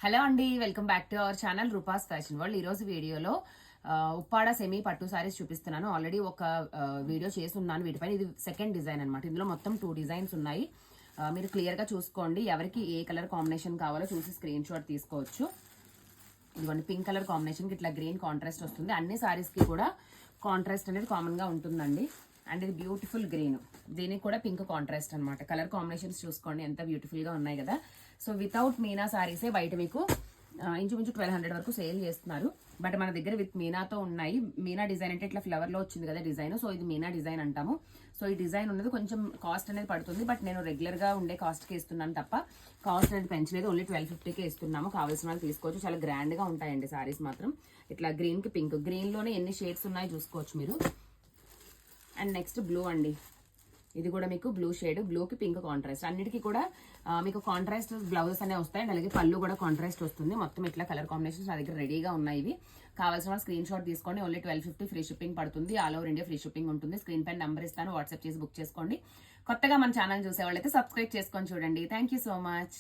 Hello అండి, welcome back to our channel Rupa's fashion world. ఈరోజు వీడియోలో ఉప్పాడ సెమీ పట్టు సారీస్ చూపిస్తున్నాను. ఆల్రెడీ ఒక వీడియో చేసి ఉన్నాను వీటిపైన. ఇది సెకండ్ డిజైన్ అనమాట. ఇందులో మొత్తం 2 డిజైన్స్ ఉన్నాయి. మీరు క్లియర్ గా చూసుకోండి. ఎవరికి ఏ కలర్ కాంబినేషన్ కావాలో చూసి స్క్రీన్ షాట్ తీసుకోవచ్చు. ఇదిగోండి, పింక్ కలర్ కాంబినేషన్ కి ఇట్లా గ్రీన్ కాంట్రాస్ట్ వస్తుంది. అన్ని సారీస్ కి కూడా కాంట్రాస్ట్ అనేది కామన్ గా ఉంటుందండి. అండ్ ఇది బ్యూటిఫుల్ గ్రీన్, దీనికి కూడా పింక్ కాంట్రాస్ట్ అనమాట. కలర్ కాంబినేషన్స్ చూసుకోండి ఎంత బ్యూటిఫుల్ గా ఉన్నాయి కదా. సో వితౌట్ మీనా సారీసే బయట మీకు ఇంచుమించు 1200 వరకు సేల్ చేస్తున్నారు. బట్ మన దగ్గర విత్ మీనాతో ఉన్నాయి. మీనా డిజైన్ అంటే ఇట్లా ఫ్లవర్ లో వచ్చింది కదా డిజైన్, సో ఇది మీనా డిజైన్ అంటాము. సో ఈ డిజైన్ ఉన్నది కొంచెం కాస్ట్ అనేది పడుతుంది. బట్ నేను రెగ్యులర్ గా ఉండే కాస్ట్ కి ఇస్తున్నాను తప్ప కాస్ట్ అనేది పెంచలేదు. ఓన్లీ 1250కే ఇస్తున్నాము. కావాల్సిన వాళ్ళు తీసుకోవచ్చు. చాలా గ్రాండ్ గా ఉంటాయండి సారీస్ మాత్రం. ఇట్లా గ్రీన్ కి పింక్, గ్రీన్ లోనే ఎన్ని షేడ్స్ ఉన్నాయో చూసుకోవచ్చు మీరు. అండ్ నెక్స్ట్ బ్లూ అండి. ఇది కూడా మీకు బ్లూ షేడ్, బ్లూకి పింక్ కాంట్రాస్ట్. అన్నిటికీ కూడా మీకు కాంట్రాస్ట్ బ్లౌజెస్ అనేవి వస్తాయి. అండ్ అలాగే పళ్ళు కూడా కాంట్రాస్ట్ వస్తుంది. మొత్తం ఇట్లా కలర్ కాంబినేషన్స్ నా దగ్గర రెడీగా ఉన్నాయి. ఇవి కావాల్సిన వాళ్ళు స్క్రీన్ షాట్ తీసుకోండి. ఓన్లీ 1250 ఫ్రీ షిప్పింగ్ పడుతుంది. All over India free shipping ఉంటుంది. స్క్రీన్ పైన నెంబర్ ఇస్తాను, వాట్సాప్ చేసి బుక్ చేసుకోండి. కొత్తగా మన ఛానల్ చూసే వాళ్ళైతే సబ్స్క్రైబ్ చేసుకొని చూడండి. Thank so much.